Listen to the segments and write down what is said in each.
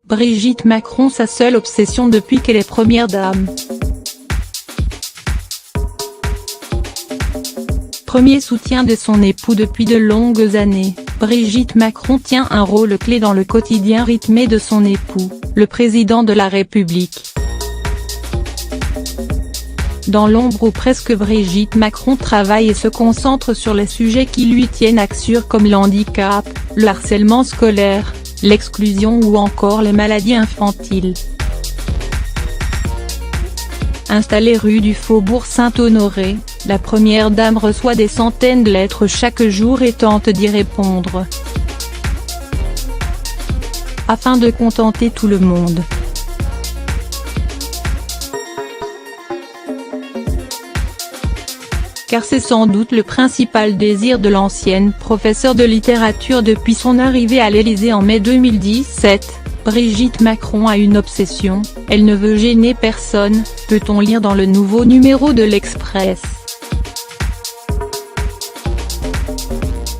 Brigitte Macron, sa seule obsession depuis qu'elle est première dame. Premier soutien de son époux depuis de longues années, Brigitte Macron tient un rôle clé dans le quotidien rythmé de son époux, le président de la République. Dans l'ombre ou presque, Brigitte Macron travaille et se concentre sur les sujets qui lui tiennent à cœur comme l'handicap, le harcèlement scolaire, l'exclusion ou encore les maladies infantiles. Installée rue du Faubourg Saint-Honoré, la première dame reçoit des centaines de lettres chaque jour et tente d'y répondre, afin de contenter tout le monde. Car c'est sans doute le principal désir de l'ancienne professeure de littérature depuis son arrivée à l'Élysée en mai 2017. Brigitte Macron a une obsession, elle ne veut gêner personne, peut-on lire dans le nouveau numéro de l'Express.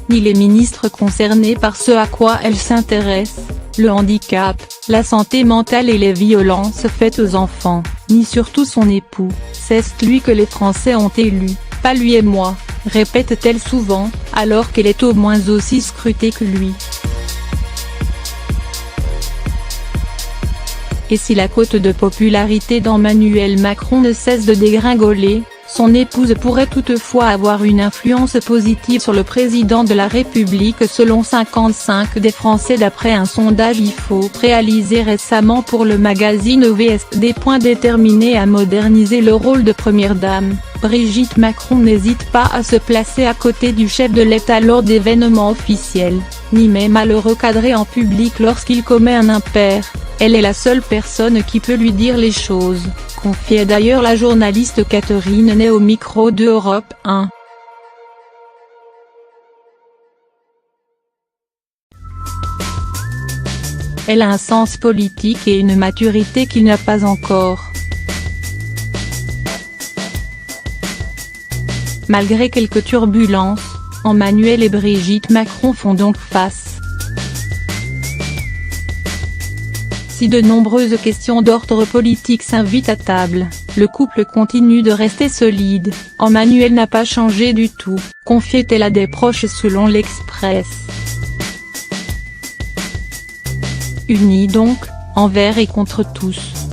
Ni les ministres concernés par ce à quoi elle s'intéresse, le handicap, la santé mentale et les violences faites aux enfants, ni surtout son époux, c'est lui que les Français ont élu, pas lui et moi, répète-t-elle souvent, alors qu'elle est au moins aussi scrutée que lui. Et si la cote de popularité d'Emmanuel Macron ne cesse de dégringoler, son épouse pourrait toutefois avoir une influence positive sur le président de la République selon 55% des Français d'après un sondage IFO réalisé récemment pour le magazine VSD. Déterminée à moderniser le rôle de première dame, Brigitte Macron n'hésite pas à se placer à côté du chef de l'État lors d'événements officiels, ni même à le recadrer en public lorsqu'il commet un impair. Elle est la seule personne qui peut lui dire les choses, confiait d'ailleurs la journaliste Catherine Ney au micro de Europe 1. Elle a un sens politique et une maturité qu'il n'a pas encore. Malgré quelques turbulences, Emmanuel et Brigitte Macron font donc face. Si de nombreuses questions d'ordre politique s'invitent à table, le couple continue de rester solide. Emmanuel n'a pas changé du tout, confiait-elle à des proches selon l'Express. Unis donc, envers et contre tous.